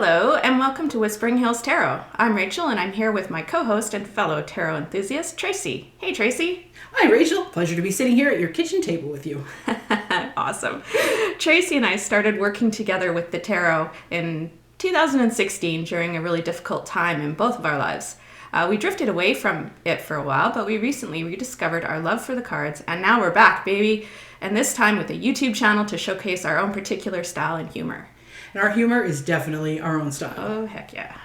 Hello, and welcome to Whispering Hills Tarot. I'm Rachel, and I'm here with my co-host and fellow tarot enthusiast, Tracy. Hey, Tracy. Hi, Rachel. Pleasure to be sitting here at your kitchen table with you. Awesome. Tracy and I started working together with the tarot in 2016 during a really difficult time in both of our lives. We drifted away from it for a while, but we recently rediscovered our love for the cards, and now we're back, baby, and this time with a YouTube channel to showcase our own particular style and humor. And our humor is definitely our own style. Oh, heck yeah.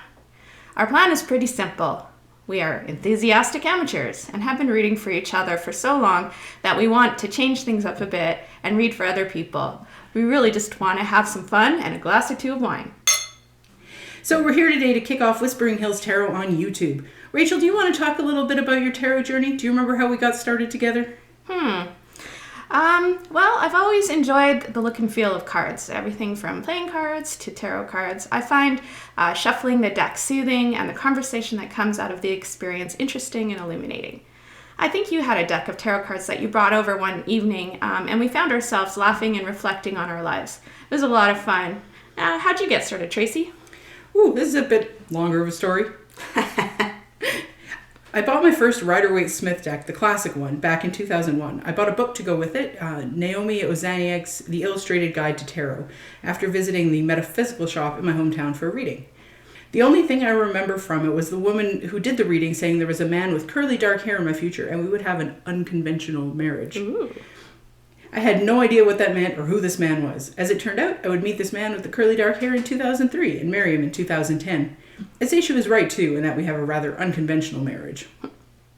Our plan is pretty simple. We are enthusiastic amateurs and have been reading for each other for so long that we want to change things up a bit and read for other people. We really just want to have some fun and a glass or two of wine. So we're here today to kick off Whispering Hills Tarot on YouTube. Rachel, do you want to talk a little bit about your tarot journey? Do you remember how we got started together? Well, I've always enjoyed the look and feel of cards. Everything from playing cards to tarot cards. I find shuffling the deck soothing and the conversation that comes out of the experience interesting and illuminating. I think you had a deck of tarot cards that you brought over one evening, and we found ourselves laughing and reflecting on our lives. It was a lot of fun. How'd you get started, Tracy? Ooh, this is a bit longer of a story. I bought my first Rider-Waite Smith deck, the classic one, back in 2001. I bought a book to go with it, Naomi Ozaniak's The Illustrated Guide to Tarot, after visiting the metaphysical shop in my hometown for a reading. The only thing I remember from it was the woman who did the reading saying there was a man with curly dark hair in my future and we would have an unconventional marriage. Ooh. I had no idea what that meant or who this man was. As it turned out, I would meet this man with the curly dark hair in 2003 and marry him in 2010. I'd say she was right too, in that we have a rather unconventional marriage.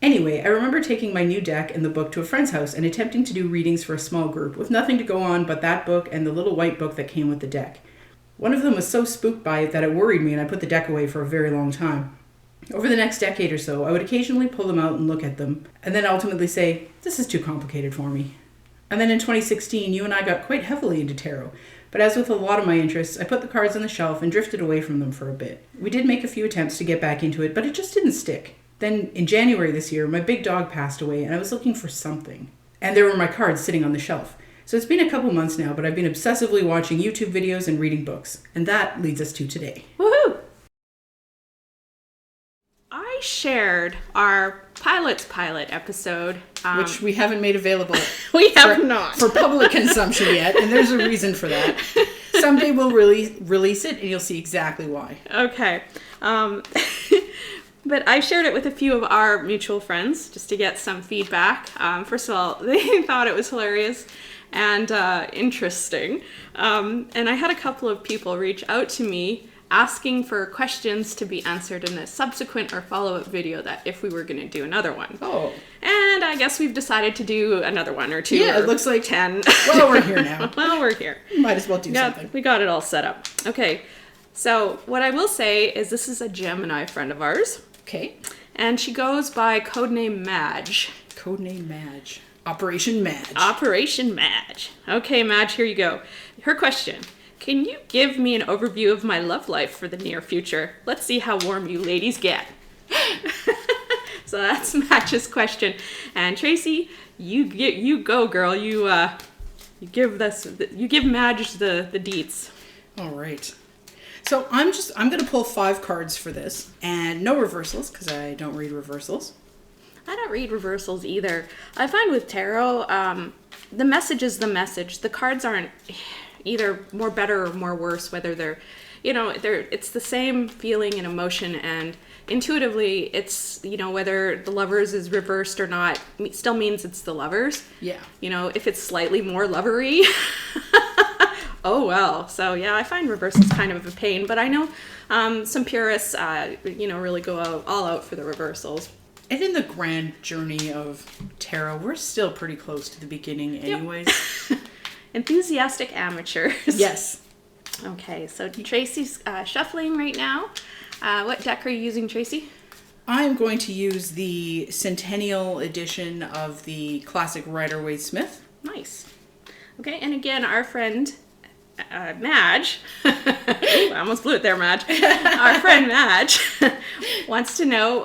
Anyway, I remember taking my new deck and the book to a friend's house and attempting to do readings for a small group with nothing to go on but that book and the little white book that came with the deck. One of them was so spooked by it that it worried me and I put the deck away for a very long time. Over the next decade or so, I would occasionally pull them out and look at them, and then ultimately say, this is too complicated for me. And then in 2016, you and I got quite heavily into tarot. But as with a lot of my interests, I put the cards on the shelf and drifted away from them for a bit. We did make a few attempts to get back into it, but it just didn't stick. Then in January this year, my big dog passed away and I was looking for something. And there were my cards sitting on the shelf. So it's been a couple months now, but I've been obsessively watching YouTube videos and reading books. And that leads us to today. Woohoo! I shared our pilot episode. Which we haven't made available We have not. for public consumption yet, and there's a reason for that. Someday we'll release it, and you'll see exactly why. Okay. But I shared it with a few of our mutual friends just to get some feedback. First of all, they thought it was hilarious and interesting. And I had a couple of people reach out to me asking for questions to be answered in a subsequent or follow-up video that if we were going to do another one. Oh. And I guess we've decided to do another one or two. Yeah, or it looks like 10. Well, we're here now. Well, we're here. Might as well do something. We got it all set up. Okay, so what I will say is this is a Gemini friend of ours. Okay. And she goes by codename Madge. Codename Madge. Operation Madge. Operation Madge. Okay, Madge, here you go. Her question. Can you give me an overview of my love life for the near future? Let's see how warm you ladies get. So that's Madge's question. And Tracy, you go, girl. You give Madge the deets. All right. So I'm going to pull 5 cards for this, and no reversals because I don't read reversals. I don't read reversals either. I find with tarot, the message is the message. The cards aren't either more better or more worse, whether they're it's the same feeling and emotion, and intuitively it's, whether the lovers is reversed or not, it still means it's the lovers. Yeah. If it's slightly more lovery, oh well. So yeah, I find reversals kind of a pain, but I know some purists, really go all out for the reversals. And in the grand journey of tarot, we're still pretty close to the beginning anyways. Yep. Enthusiastic amateurs. Yes. Okay, so Tracy's shuffling right now. What deck are you using, Tracy? I'm going to use the Centennial edition of the classic Rider-Waite Smith. Nice. Okay, and again, our friend Madge, ooh, I almost blew it there, Madge. Our friend Madge wants to know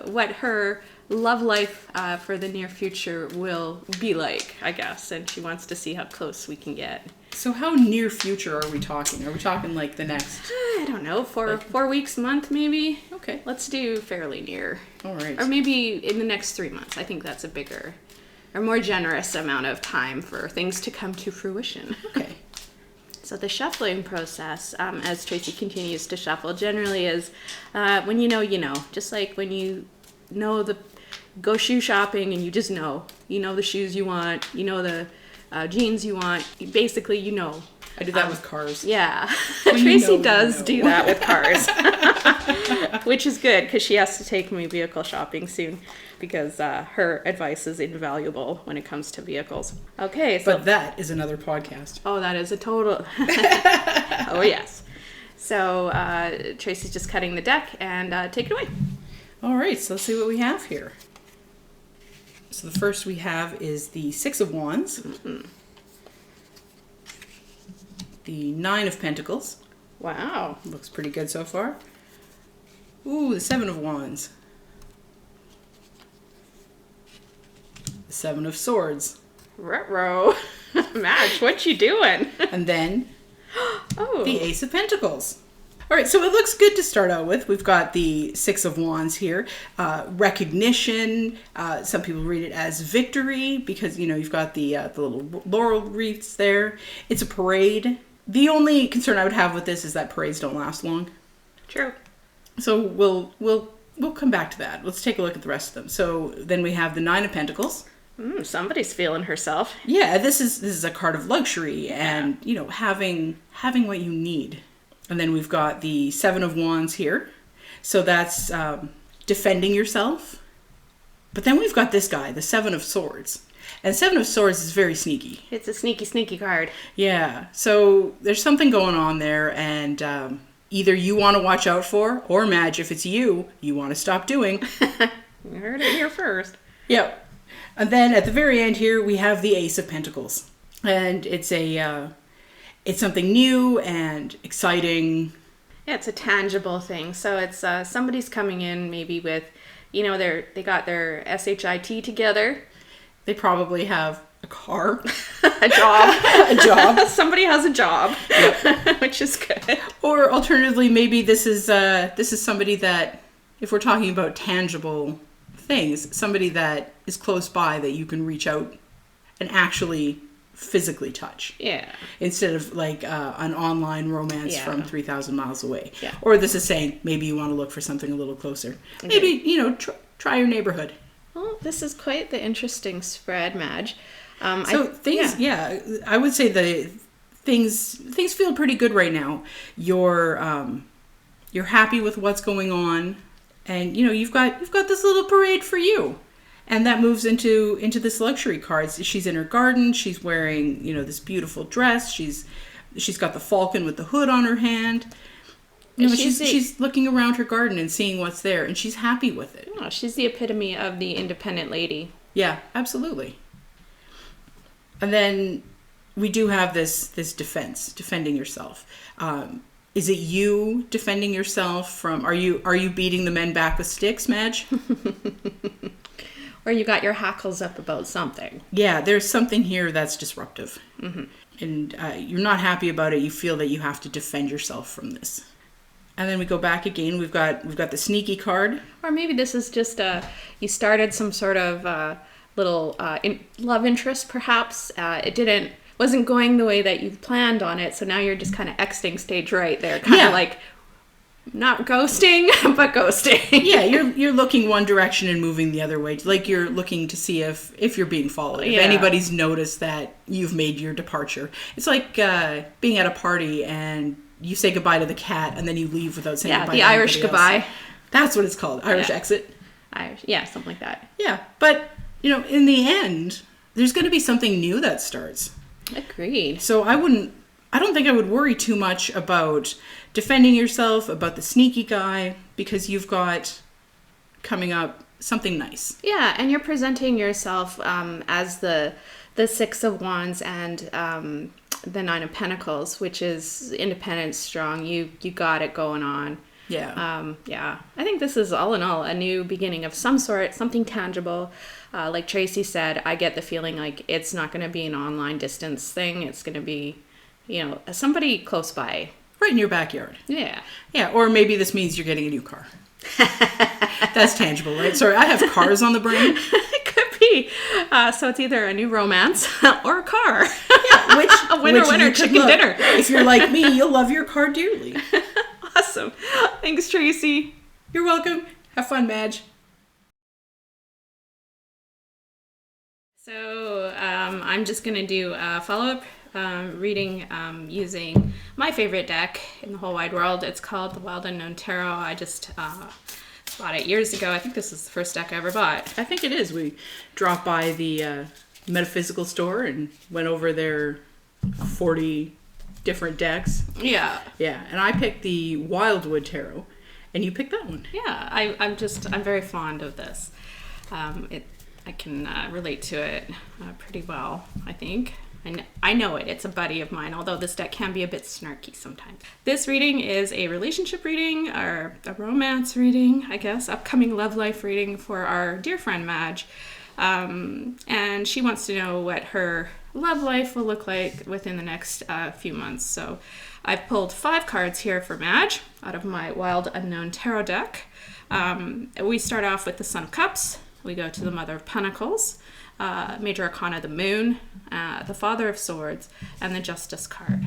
what her love life for the near future will be like, I guess, and she wants to see how close we can get. So how near future are we talking? Are we talking like the next? I don't know, 4 weeks, month maybe. Okay. Let's do fairly near. All right. Or maybe in the next 3 months. I think that's a bigger or more generous amount of time for things to come to fruition. Okay. So the shuffling process, as Tracy continues to shuffle, generally is when you know. Just like when you know go shoe shopping and you just know. You know the shoes you want. You know the jeans you want. Basically, you know. I do that with cars. Yeah. Tracy does do that with cars. Which is good because she has to take me vehicle shopping soon because her advice is invaluable when it comes to vehicles. Okay. So, but that is another podcast. Oh, that is a total. Oh, yes. So Tracy's just cutting the deck and take it away. All right. So let's see what we have here. So the first we have is the Six of Wands. Mm-hmm. The Nine of Pentacles. Wow. Looks pretty good so far. Ooh, the Seven of Wands. The Seven of Swords. Ruh-roh. Madge, what you doing? And then oh, the Ace of Pentacles. All right, so it looks good to start out with. We've got the Six of Wands here. Recognition. Some people read it as victory because, you've got the little laurel wreaths there. It's a parade. The only concern I would have with this is that parades don't last long. True. So we'll come back to that. Let's take a look at the rest of them. So then we have the Nine of Pentacles. Somebody's feeling herself. Yeah, this is a card of luxury and having what you need. And then we've got the Seven of Wands here. So that's defending yourself. But then we've got this guy, the Seven of Swords. And Seven of Swords is very sneaky. It's a sneaky card. Yeah. So there's something going on there. And either you want to watch out for, or Madge, if it's you want to stop doing. You heard it here first. Yep. And then at the very end here, we have the Ace of Pentacles. And it's something new and exciting. Yeah, it's a tangible thing. So it's somebody's coming in maybe with, they got their SHIT together. They probably have a car. A job. A job. Somebody has a job. Yep. Which is good. Or alternatively, maybe this is somebody that, if we're talking about tangible things, somebody that is close by that you can reach out and actually physically touch. Yeah. Instead of like an online romance from 3,000 miles away. Yeah. Or this is saying maybe you want to look for something a little closer. Okay. Maybe, try your neighborhood. Well, this is quite the interesting spread, Madge. I would say the things feel pretty good right now. You're happy with what's going on, and you've got this little parade for you. And that moves into this luxury card. She's in her garden. She's wearing, this beautiful dress. She's got the falcon with the hood on her hand. She's looking around her garden and seeing what's there, and she's happy with it. Oh, she's the epitome of the independent lady. Yeah, absolutely. And then we do have this defending yourself. Is it you defending yourself from? Are you beating the men back with sticks, Madge? Or you got your hackles up about something. Yeah, there's something here that's disruptive. Mm-hmm. And you're not happy about it. You feel that you have to defend yourself from this. And then we go back again. We've got the sneaky card. Or maybe this is just you started some sort of little love interest, perhaps. It wasn't going the way that you planned on it. So now you're just kind of exiting stage right there. Kind of like not ghosting, but ghosting. Yeah, you're looking one direction and moving the other way. Like you're looking to see if you're being followed. If anybody's noticed that you've made your departure. It's like being at a party and you say goodbye to the cat and then you leave without saying goodbye to anybody else. The Irish goodbye. That's what it's called. Irish exit. Something like that. Yeah, but in the end, there's going to be something new that starts. Agreed. So I don't think I would worry too much about defending yourself, about the sneaky guy, because you've got coming up something nice. Yeah, and you're presenting yourself as the Six of Wands and the Nine of Pentacles, which is independent, strong. You got it going on. Yeah. I think this is all in all a new beginning of some sort, something tangible. Like Tracy said, I get the feeling like it's not going to be an online distance thing. It's going to be somebody close by. Right in your backyard. Yeah. Yeah, or maybe this means you're getting a new car. That's tangible, right? Sorry, I have cars on the brain. It could be. So it's either a new romance or a car. Yeah, a winner, chicken dinner. If you're like me, you'll love your car dearly. Awesome. Thanks, Tracy. You're welcome. Have fun, Madge. So I'm just going to do a follow-up reading using my favorite deck in the whole wide world. It's called the Wild Unknown Tarot. I just bought it years ago. I think this is the first deck I ever bought. I think it is. We dropped by the metaphysical store and went over their 40 different decks. Yeah. Yeah, and I picked the Wildwood Tarot, and you picked that one. Yeah, I'm very fond of this. I can relate to it pretty well, I think. I know it. It's a buddy of mine, although this deck can be a bit snarky sometimes. This reading is a relationship reading, or a romance reading, I guess, upcoming love life reading for our dear friend Madge. And she wants to know what her love life will look like within the next few months. So I've pulled 5 cards here for Madge out of my Wild Unknown Tarot deck. We start off with the Son of Cups. We go to the Mother of Pentacles, Major Arcana, the Moon, the Father of Swords, and the Justice card.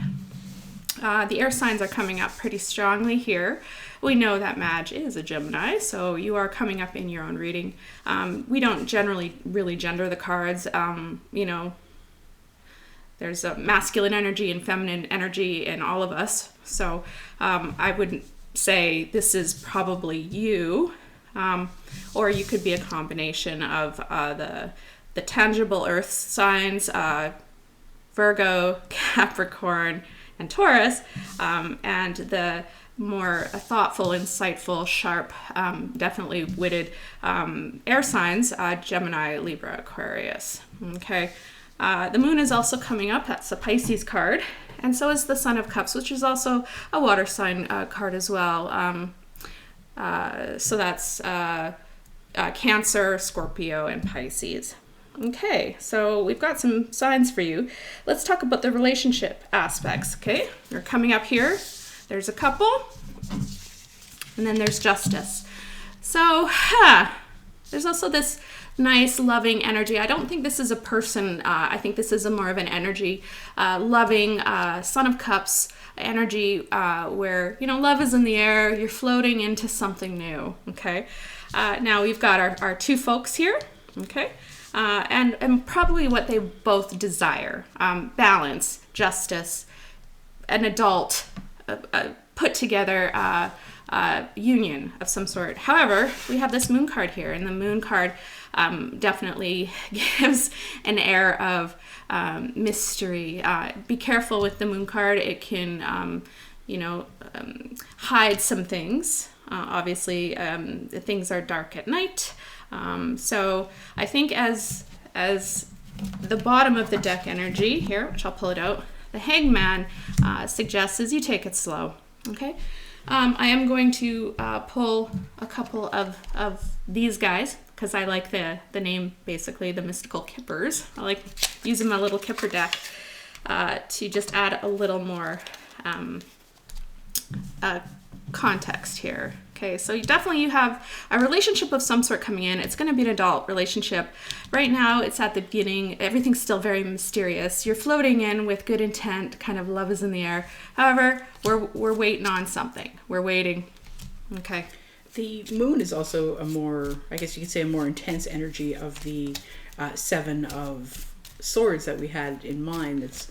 The air signs are coming up pretty strongly here. We know that Madge is a Gemini, so you are coming up in your own reading. We don't generally really gender the cards. There's a masculine energy and feminine energy in all of us. So I would say this is probably you. Or you could be a combination of the tangible earth signs, Virgo, Capricorn, and Taurus, and the more thoughtful, insightful, sharp, definitely witted air signs, Gemini, Libra, Aquarius. Okay. The moon is also coming up. That's a Pisces card. And so is the Son of Cups, which is also a water sign card as well. So that's Cancer, Scorpio, and Pisces. Okay, so we've got some signs for you. Let's talk about the relationship aspects, okay? They're coming up here. There's a couple, and then there's Justice. So, there's also this nice, loving energy. I don't think this is a person. I think this is more of an energy, loving, Son of Cups energy, where, love is in the air. You're floating into something new, okay? Now we've got our 2 folks here, okay? And probably what they both desire, balance, justice, an adult, put together union of some sort. However, we have this moon card here, and the moon card definitely gives an air of mystery. Be careful with the moon card. It can, hide some things. Obviously, things are dark at night. So I think as the bottom of the deck energy here, which I'll pull it out, the Hangman suggests is you take it slow. Okay. I am going to pull a couple of these guys because I like the name, basically, the Mystical Kippers. I like using my little Kipper deck to just add a little more context here. Okay, so you have a relationship of some sort coming in. It's going to be an adult relationship. Right now, it's at the beginning. Everything's still very mysterious. You're floating in with good intent, kind of love is in the air. However, we're waiting on something. We're waiting. Okay. The moon is also a more, I guess you could say, a more intense energy of the 7 of Swords that we had in mind. It's,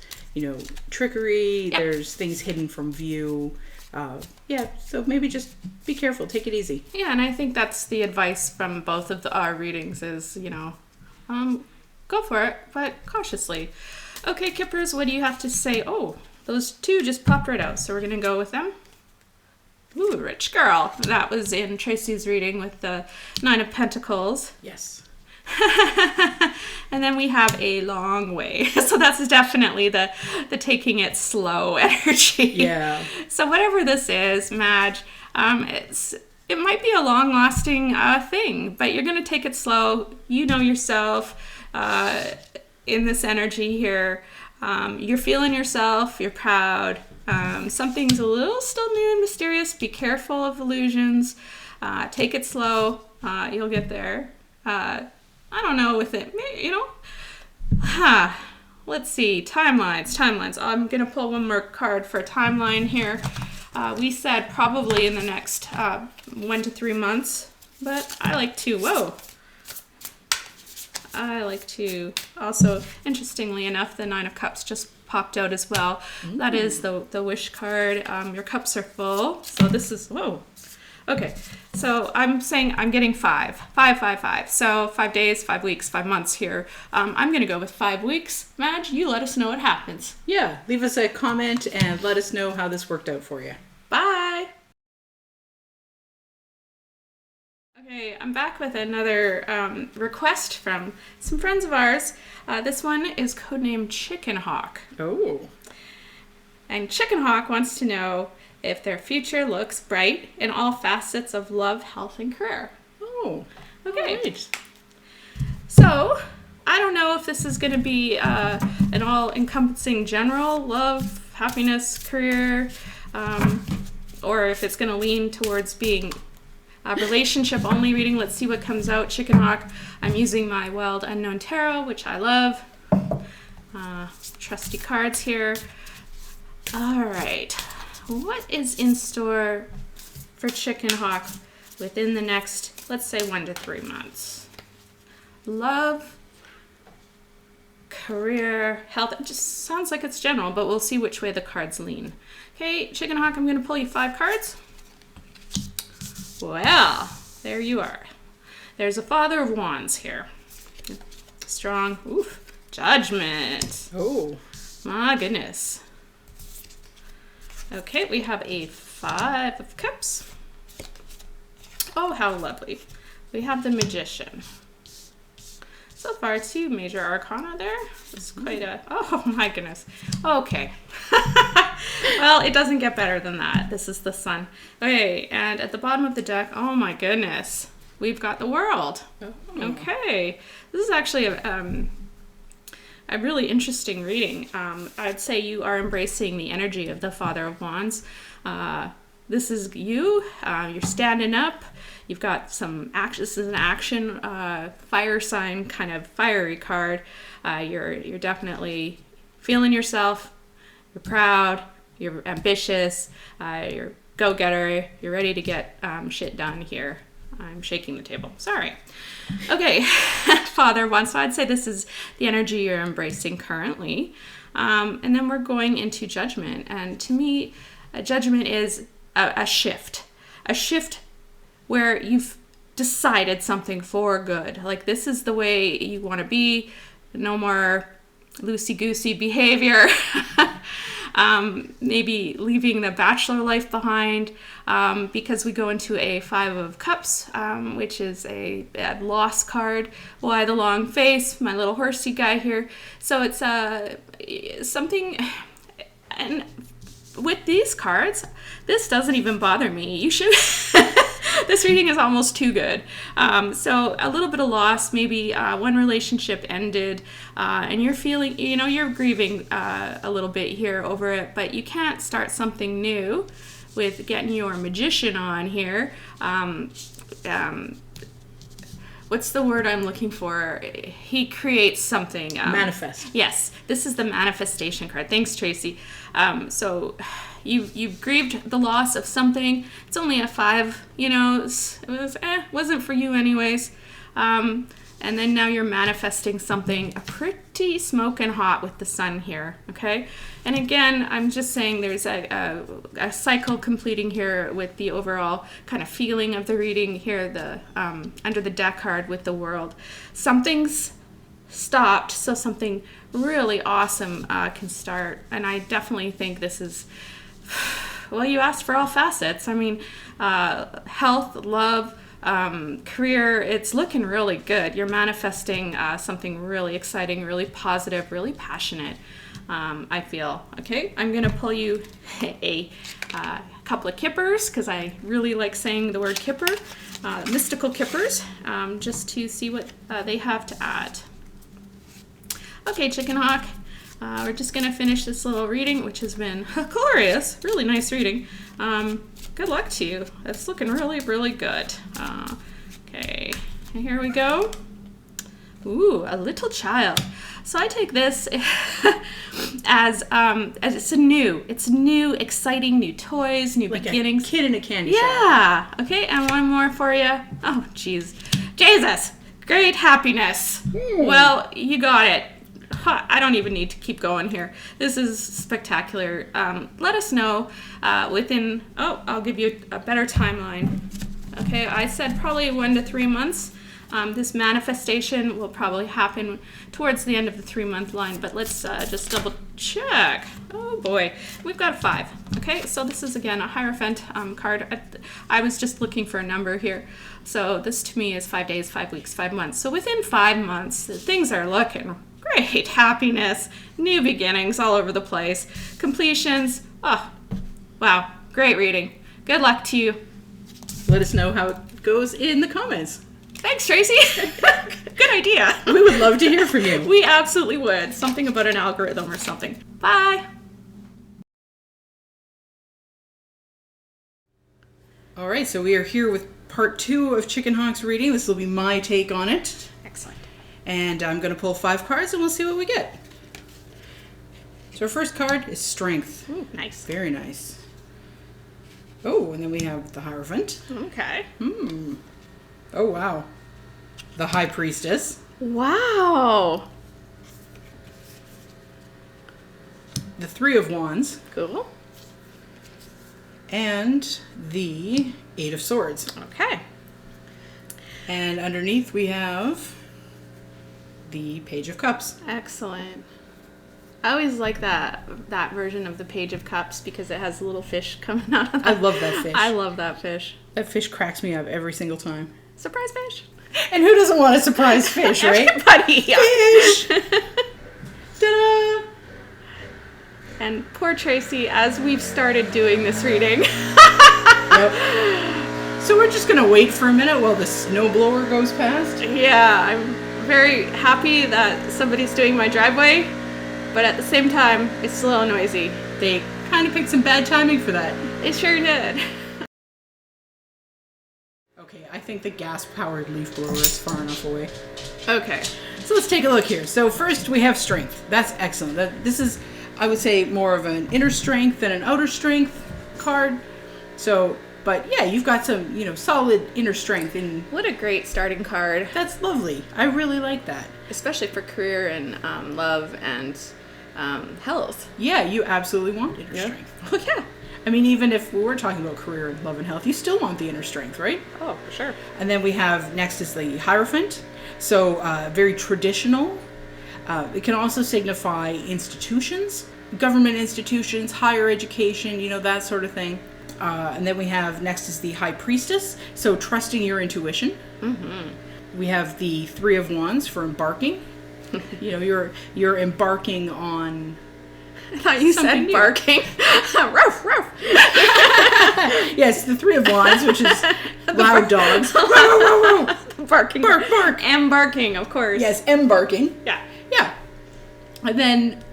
trickery. Yep. There's things hidden from view. So maybe just be careful, take it easy. Yeah, and I think that's the advice from both of our readings is, go for it, but cautiously. Okay, Kippers, what do you have to say? Oh, those 2 just popped right out, so we're going to go with them. Ooh, rich girl. That was in Tracy's reading with the 9 of Pentacles. Yes. And then we have a long way. So that's definitely the taking it slow energy. Yeah. So whatever this is, Madge, it might be a long-lasting thing, but you're going to take it slow. You know yourself in this energy here. You're feeling yourself, you're proud. Something's a little still new and mysterious. Be careful of illusions. Take it slow. You'll get there. I don't know with it, you know. Let's see, timelines. I'm going to pull one more card for a timeline here. We said probably in the next 1 to 3 months, but I like to, also, interestingly enough, the 9 of Cups just popped out as well. That is the wish card. Your cups are full. So this is, okay. So I'm saying I'm getting 5. So 5 days, 5 weeks, 5 months here. I'm going to go with 5 weeks. Madge, you let us know what happens. Yeah, leave us a comment and let us know how this worked out for you. Bye. Okay, I'm back with another request from some friends of ours. This one is codenamed Chickenhawk. Oh. And Chickenhawk wants to know if their future looks bright in all facets of love, health, and career. Oh. Okay. Right. So, I don't know if this is going to be an all-encompassing general love, happiness, career, or if it's going to lean towards being a relationship-only reading. Let's see what comes out. Chickenhawk. I'm using my Wild Unknown Tarot, which I love. Trusty cards here. All right. What is in store for Chickenhawk within the next, let's say, 1 to 3 months? Love, career, health. It just sounds like it's general, but we'll see which way the cards lean. Okay, Chickenhawk, I'm going to pull you 5 cards. Well, there you are. There's a Father of Wands here. Strong. Oof. Judgment. Oh. My goodness. Okay, we have a 5 of Cups. Oh, how lovely. We have the Magician. So far, 2 major arcana there. It's quite a... Oh, my goodness. Okay. Well, it doesn't get better than that. This is the Sun. Okay, and at the bottom of the deck, oh, my goodness. We've got the World. Oh. Okay. This is actually a really interesting reading. I'd say you are embracing the energy of the Father of Wands. This is you. You're standing up. You've got some action. This is an action fire sign kind of fiery card. You're definitely feeling yourself. You're proud. You're ambitious. You're go-getter. You're ready to get shit done here. I'm shaking the table. Sorry. Okay, Father of Wands. So I'd say this is the energy you're embracing currently. And then we're going into Judgment. And to me, Judgment is a shift. A shift where you've decided something for good. Like, this is the way you want to be. No more loosey-goosey behavior. Maybe leaving the bachelor life behind, because we go into a 5 of Cups, which is a loss card. Why the long face? My little horsey guy here. So it's something, and with these cards, this doesn't even bother me. You should... This reading is almost too good. So a little bit of loss, maybe one relationship ended, and you're feeling, you're grieving a little bit here over it, but you can't start something new with getting your Magician on here. What's the word I'm looking for? He creates something. Manifest. Yes, this is the manifestation card. Thanks, Tracy. So you've grieved the loss of something. It's only a 5. Wasn't for you anyways. And then now you're manifesting something pretty smoking hot with the Sun here. Okay. And again, I'm just saying there's a cycle completing here with the overall kind of feeling of the reading here, the under the deck card with the World. Something's stopped, so something really awesome can start. And I definitely think this is, well, you asked for all facets. I mean, health, love, career, it's looking really good. You're manifesting something really exciting, really positive, really passionate. I feel. Okay, I'm going to pull you a couple of kippers because I really like saying the word kipper, mystical kippers, just to see what they have to add. Okay, Chickenhawk, We're just going to finish this little reading, which has been glorious. Really nice reading. Good luck to you. It's looking really, really good. Okay, and here we go. Ooh, a little child. So I take this as it's new, exciting, new toys, new Like beginnings. a kid in a candy shop. Yeah. Okay, and one more for you. Oh, jeez. Jesus. Great happiness. Well, you got it. I don't even need to keep going here. This is spectacular. Let us know within, I'll give you a better timeline. Okay, I said probably 1 to 3 months. This manifestation will probably happen towards the end of the 3-month line, but let's just double check. Oh boy, we've got a 5. Okay, so this is again a Hierophant card. I was just looking for a number here. So this to me is 5 days, 5 weeks, 5 months. So within 5 months, things are looking great. Happiness, new beginnings all over the place, completions. Oh, wow, great reading. Good luck to you. Let us know how it goes in the comments. Thanks, Tracy. Good idea. We would love to hear from you. We absolutely would. Something about an algorithm or something. Bye. All right, so we are here with part 2 of Chickenhawk's reading. This will be my take on it. Excellent. And I'm going to pull 5 cards and we'll see what we get. So our first card is Strength. Ooh, nice. Very nice. Oh, and then we have the Hierophant. Okay. Oh, wow. The High Priestess. Wow. The Three of Wands. Cool. And the Eight of Swords. Okay. And underneath we have the Page of Cups. Excellent. I always like that version of the Page of Cups because it has a little fish coming out of it. I love that fish. I love that fish. That fish cracks me up every single time. Surprise fish. And who doesn't want a surprise fish, right? Everybody. Yeah. Fish! Ta-da! And poor Tracy, as we've started doing this reading. Yep. So we're just going to wait for a minute while the snowblower goes past. Yeah, I'm very happy that somebody's doing my driveway, but at the same time, it's a little noisy. They kind of picked some bad timing for that. It sure did. Okay, I think the gas-powered leaf blower is far enough away. Okay. So let's take a look here. So first we have Strength. That's excellent. This is, I would say, more of an inner strength than an outer strength card. So, but yeah, you've got some, solid inner strength. What a great starting card. That's lovely. I really like that. Especially for career and love and health. Yeah, you absolutely want inner strength. Well, yeah. I mean, even if we were talking about career and love and health, you still want the inner strength, right? Oh, for sure. And then we have, next is the Hierophant. So very traditional. It can also signify institutions, government institutions, higher education, that sort of thing. And then we have, next is the High Priestess. So trusting your intuition. Mm-hmm. We have the Three of Wands for embarking. You're embarking on... I thought you said new. Barking. Ruff, ruff. Yes, the Three of Wands, which is loud dogs. Barking. Bark, bark. Embarking, of course. Yes, embarking. Yeah. Yeah. And then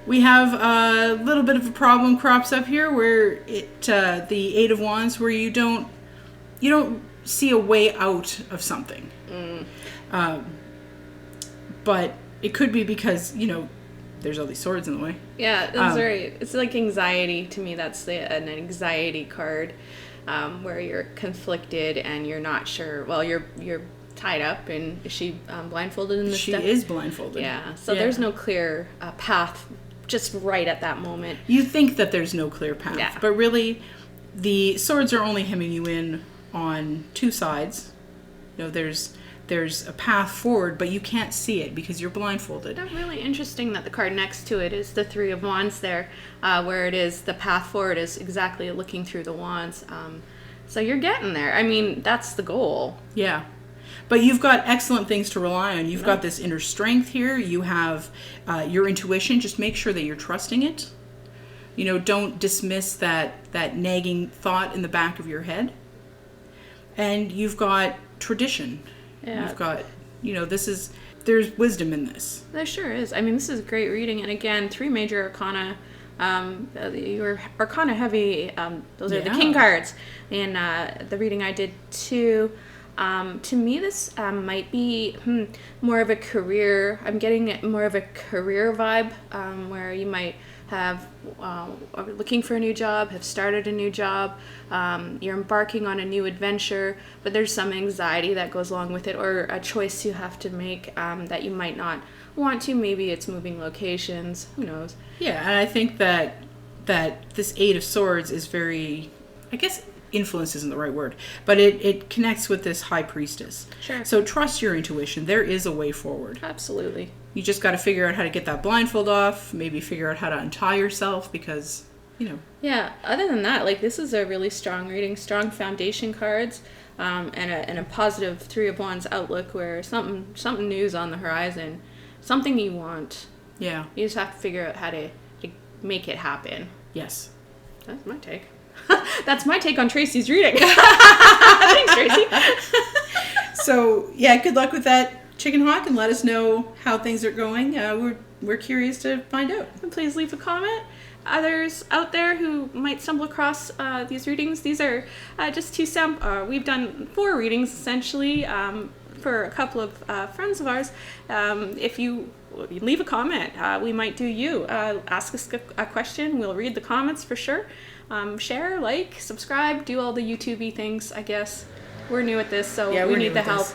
we have a little bit of a problem crops up here where the Eight of Wands, where you don't see a way out of something. But it could be because, there's all these swords in the way. Yeah, that's right. It's like anxiety to me. That's an anxiety card where you're conflicted and you're not sure. Well, you're tied up, and is she blindfolded in this She deck? is blindfolded. Yeah, so there's no clear path just right at that moment. You think that there's no clear path, but really the swords are only hemming you in on two sides. There's a path forward, but you can't see it because you're blindfolded. That's really interesting that the card next to it is the Three of Wands there, where it is the path forward is exactly looking through the wands. So you're getting there. I mean, that's the goal. Yeah. But you've got excellent things to rely on. You've got this inner strength here. You have your intuition. Just make sure that you're trusting it. Don't dismiss that nagging thought in the back of your head. And you've got tradition. Yeah. You've got, this is there's wisdom in this. There sure is. I mean, this is great reading, and again, 3 major arcana. You were arcana heavy. Those are the king cards, and the reading I did too. To me, this might be more of a career. I'm getting more of a career vibe, where you might have are looking for a new job, have started a new job, you're embarking on a new adventure, but there's some anxiety that goes along with it, or a choice you have to make that you might not want to. Maybe it's moving locations. Who knows? Yeah, and I think that this 8 of Swords is very, I guess, influence isn't the right word, but it connects with this High Priestess. Sure. So trust your intuition. There is a way forward. Absolutely. You just got to figure out how to get that blindfold off, maybe figure out how to untie yourself, because, Yeah, other than that, like, this is a really strong reading, strong foundation cards, and a positive 3 of Wands outlook, where something new's on the horizon, something you want. Yeah. You just have to figure out how to make it happen. Yes. That's my take. That's my take on Tracy's reading. Thanks, Tracy. So, yeah, good luck with that, Chickenhawk, and let us know how things are going. We're curious to find out. And please leave a comment. Others out there who might stumble across these readings, these are just 2 we've done 4 readings, essentially, for a couple of friends of ours. If you leave a comment, we might do you. Ask us a question. We'll read the comments for sure. Share, like, subscribe, do all the YouTube-y things, I guess. We're new at this, so we need the help.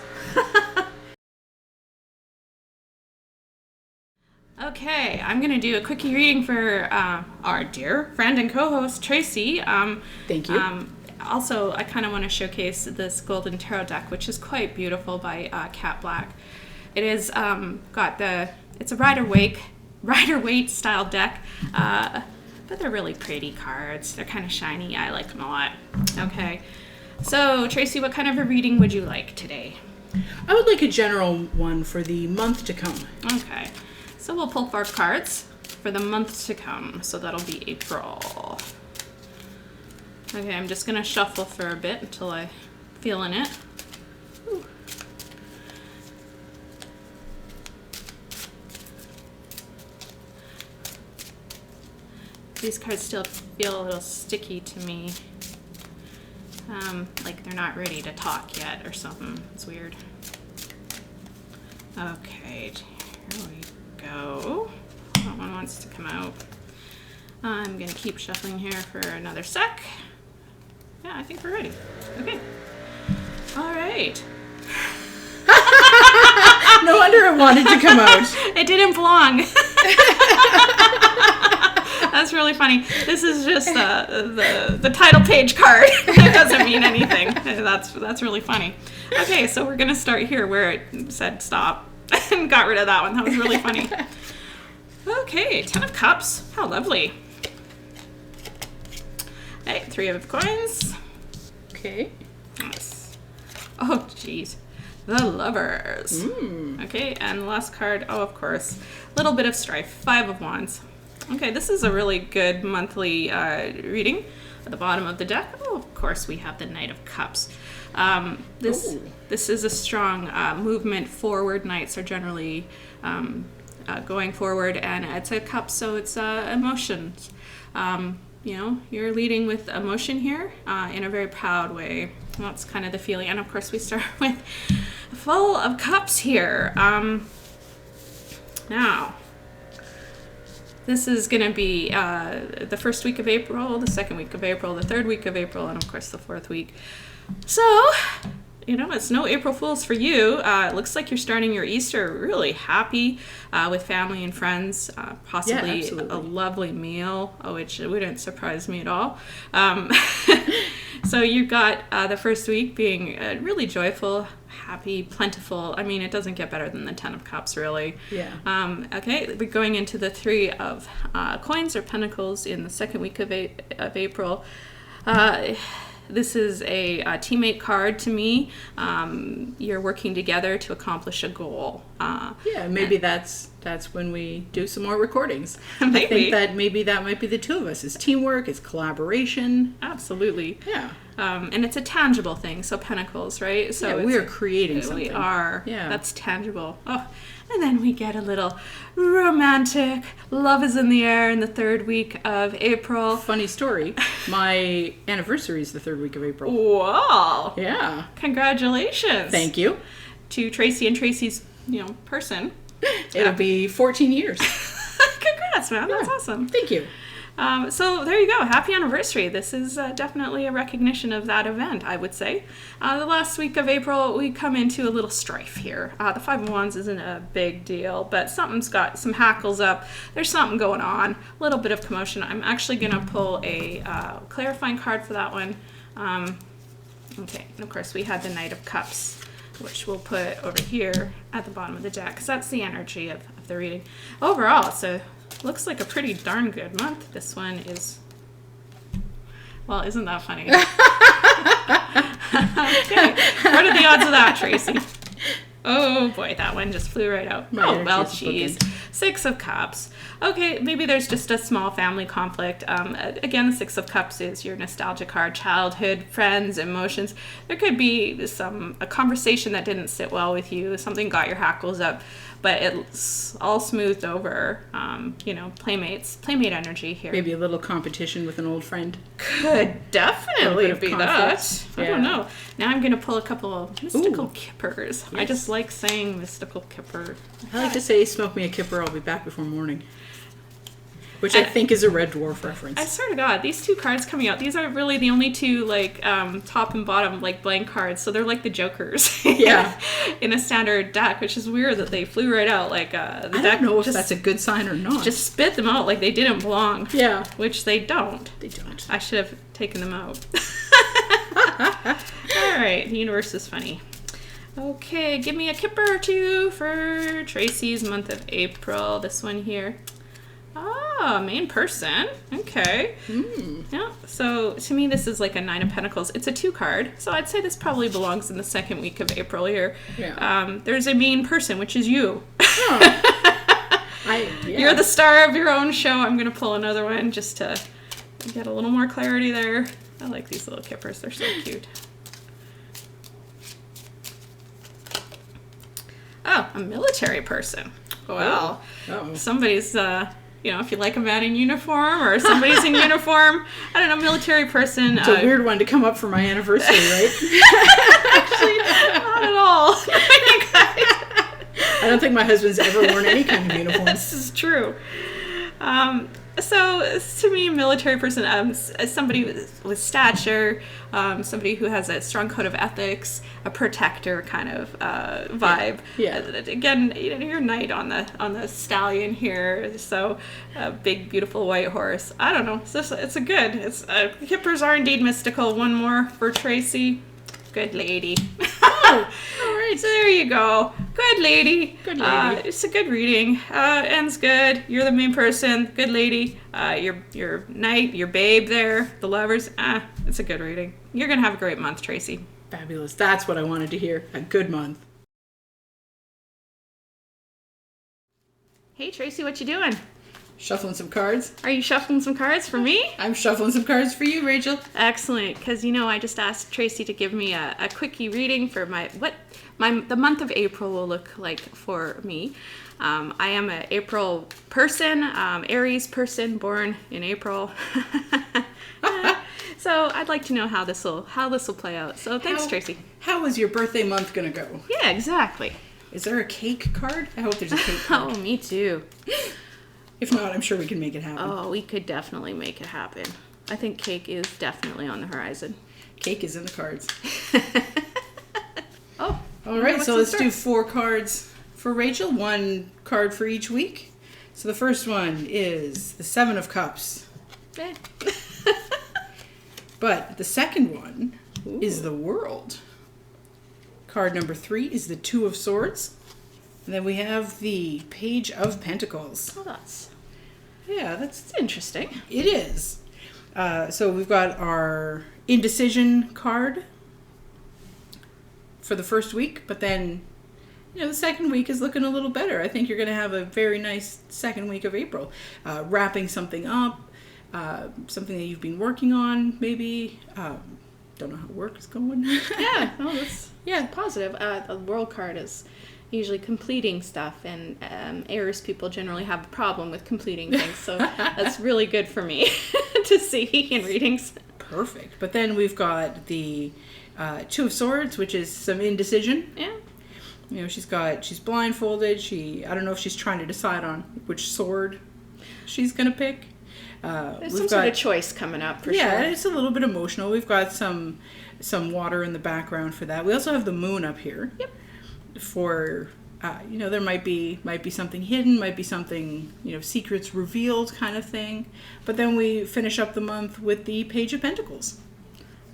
Okay, I'm going to do a quickie reading for our dear friend and co-host, Tracy. Thank you. Also, I kind of want to showcase this Golden Tarot deck, which is quite beautiful, by Cat Black. It is it's a Rider-Waite style deck, but they're really pretty cards. They're kind of shiny. I like them a lot. Okay, so Tracy, what kind of a reading would you like today? I would like a general one for the month to come. Okay, so we'll pull 4 cards for the month to come. So that'll be April. Okay, I'm just going to shuffle for a bit until I feel in it. Ooh. These cards still feel a little sticky to me. Like they're not ready to talk yet or something. It's weird. Okay, here we go. That one wants to come out. I'm going to keep shuffling here for another sec. Yeah, I think we're ready. Okay. All right. No wonder it wanted to come out. It didn't belong. That's really funny. This is just the title page card. It doesn't mean anything. That's really funny. Okay, so we're going to start here where it said stop and got rid of that one. That was really funny. Okay, 10 of Cups. How lovely. Hey, 3 of Coins. Okay. Yes. Oh, jeez. The Lovers. Okay, and the last card, oh, of course, little bit of strife. 5 of Wands. Okay, this is a really good monthly reading. At the bottom of the deck, oh, of course, we have the Knight of Cups. This is a strong movement forward. Knights are generally going forward, and it's a cup, so it's emotions. You're leading with emotion here in a very proud way. That's kind of the feeling. And of course, we start with full of cups here. Now, this is going to be the first week of April, the second week of April, the third week of April, and of course the 4th week. So, it's no April Fools for you. It looks like you're starting your Easter really happy with family and friends, possibly a lovely meal, which wouldn't surprise me at all. So you've got the first week being really joyful, happy, plentiful. I mean, it doesn't get better than the 10 of Cups, really. Yeah. Okay, we're going into the 3 of Coins or Pentacles in the second week of April. This is a teammate card to me. You're working together to accomplish a goal. Maybe that's when we do some more recordings. Maybe. I think that maybe that might be the 2 of us. It's teamwork, it's collaboration. Absolutely. Yeah. And it's a tangible thing, so pentacles, right? So yeah, we are creating something. We are. Yeah. That's tangible. Oh, and then we get a little romantic. Love is in the air in the third week of April. Funny story. My anniversary is the third week of April. Wow. Yeah. Congratulations. Thank you. To Tracy and Tracy's, person. It'll be 14 years. Congrats, man. That's awesome. Thank you. So there you go. Happy anniversary. This is definitely a recognition of that event, I would say. The last week of April, we come into a little strife here. The Five of Wands isn't a big deal, but something's got some hackles up. There's something going on. A little bit of commotion. I'm actually going to pull a clarifying card for that one. Okay, and of course we had the Knight of Cups, which we'll put over here at the bottom of the deck, because that's the energy of the reading. Overall, looks like a pretty darn good month. This one is, well, isn't that funny? Okay. What are the odds of that, Tracy? Oh boy, that one just flew right out. Oh, well, geez. Six of Cups. Okay, maybe there's just a small family conflict. Again, the Six of Cups is your nostalgia card, childhood, friends, emotions. There could be a conversation that didn't sit well with you. Something got your hackles up, but it's all smoothed over. Playmate energy here. Maybe a little competition with an old friend. Could definitely be that. Yeah. I don't know. Now I'm going to pull a couple of mystical kippers. Yes. I just like saying mystical kipper. I like to say, smoke me a kipper, I'll be back before morning. Which I think is a Red Dwarf reference. I swear to God, these two cards coming out, these are really the only two, top and bottom, blank cards. So they're like the Jokers. Yeah. In a standard deck, which is weird that they flew right out. The I don't know if that's a good sign or not. Just spit them out like they didn't belong. Yeah. Which they don't. They don't. I should have taken them out. All right, the universe is funny. Okay, give me a kipper or two for Tracy's month of April. This one here. Main person. Okay. Yeah. So to me, this is like a Nine of Pentacles. It's a 2 card. So I'd say this probably belongs in the second week of April here. Yeah. There's a main person, which is you. Oh. You're the star of your own show. I'm going to pull another one just to get a little more clarity there. I like these little kippers. They're so cute. Oh, a military person. Well, somebody's, if you like a man in uniform or somebody's in uniform, I don't know, military person. It's a weird one to come up for my anniversary, right? Actually, not at all. I don't think my husband's ever worn any kind of uniform. This is true. So to me, a military person, somebody with stature, somebody who has a strong code of ethics, a protector kind of vibe. Yeah. Again, you're a knight on the stallion here, so a big, beautiful white horse. I don't know. It's a good. Kippers are indeed mystical. One more for Tracy. Good lady. Oh, all right. So there you go. Good lady. Good lady. It's a good reading. Ends good. You're the main person. Good lady. Your knight, your babe there, the lovers. It's a good reading. You're going to have a great month, Tracy. Fabulous. That's what I wanted to hear. A good month. Hey, Tracy, what you doing? Shuffling some cards. Are you shuffling some cards for me? I'm shuffling some cards for you, Rachel. Excellent, because I just asked Tracy to give me a quickie reading for the month of April will look like for me. I am an April person, Aries person, born in April. So I'd like to know how this will play out. So thanks, Tracy. How is your birthday month gonna go? Yeah, exactly. Is there a cake card? I hope there's a cake card. Oh, me too. If not, I'm sure we can make it happen. Oh, we could definitely make it happen. I think cake is definitely on the horizon. Cake is in the cards. Oh. All right, so let's do 4 cards for Rachel. 1 card for each week. So the first one is the 7 of Cups. But the second one is the World. Card number 3 is the 2 of Swords. And then we have the Page of Pentacles. Oh, that's interesting. It is. So we've got our indecision card for the first week, but then, the second week is looking a little better. I think you're going to have a very nice second week of April. Wrapping something up, something that you've been working on, maybe. don't know how work is going. Yeah, well, that's positive. The world card is usually completing stuff, and Aries people generally have a problem with completing things, so that's really good for me to see in readings. Perfect. But then we've got the Two of Swords, which is some indecision. Yeah. You know, she's blindfolded. I don't know if she's trying to decide on which sword she's going to pick. There's some sort of choice coming up for sure. Yeah, it's a little bit emotional. We've got some water in the background for that. We also have the moon up here. Yep. For, there might be something hidden, might be something, secrets revealed kind of thing. But then we finish up the month with the Page of Pentacles.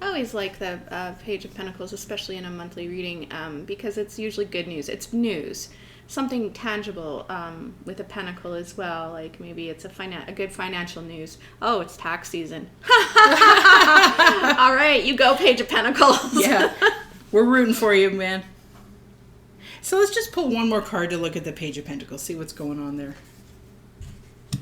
I always like the Page of Pentacles, especially in a monthly reading, because it's usually good news. It's news. Something tangible with a pentacle as well. Like maybe it's a good financial news. Oh, it's tax season. All right, you go, Page of Pentacles. Yeah, we're rooting for you, man. So let's just pull one more card to look at the Page of Pentacles, see what's going on there.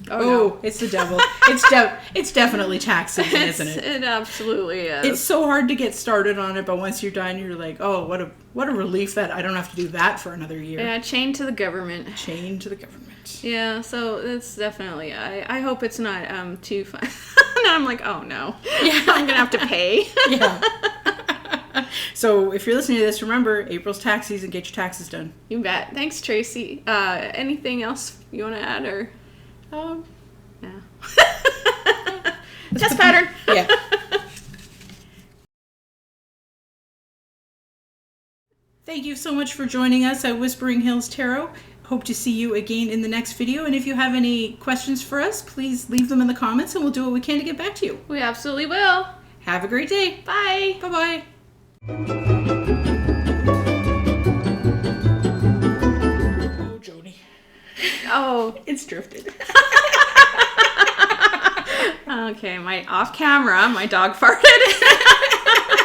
Oh, no. It's the devil. It's definitely tax season, isn't it? It absolutely is. It's so hard to get started on it, but once you're done, you're like, oh, what a relief that I don't have to do that for another year. Yeah, chained to the government. Chained to the government. Yeah, so it's definitely, I hope it's not too fun. Now I'm like, oh no. Yeah. I'm going to have to pay. Yeah. So if you're listening to this, remember, April's tax season, get your taxes done. You bet. Thanks, Tracy. Anything else you want to add, or? Yeah. Test pattern. Yeah. Thank you so much for joining us at Whispering Hills Tarot. Hope to see you again in the next video. And if you have any questions for us, please leave them in the comments and we'll do what we can to get back to you. We absolutely will. Have a great day. Bye. Bye-bye. Oh, Joni. Oh. It's drifted. Okay, off camera, my dog farted.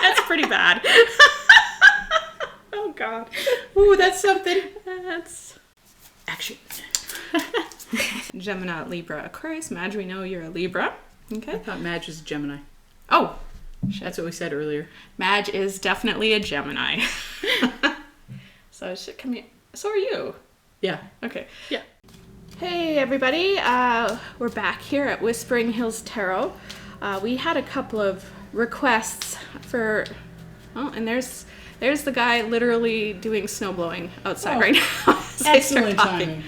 That's pretty bad. Oh, God. Ooh, that's something. That's... Action. Gemini, Libra, Aquarius. Madge, we know you're a Libra. Okay. I thought Madge was a Gemini. Oh. That's what we said earlier. Madge is definitely a Gemini. So are you. Yeah. Okay. Yeah. Hey everybody, we're back here at Whispering Hills Tarot. We had a couple of requests for, and there's the guy literally doing snow blowing outside right now. Excellent timing.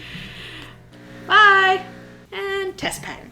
Bye! And test pattern.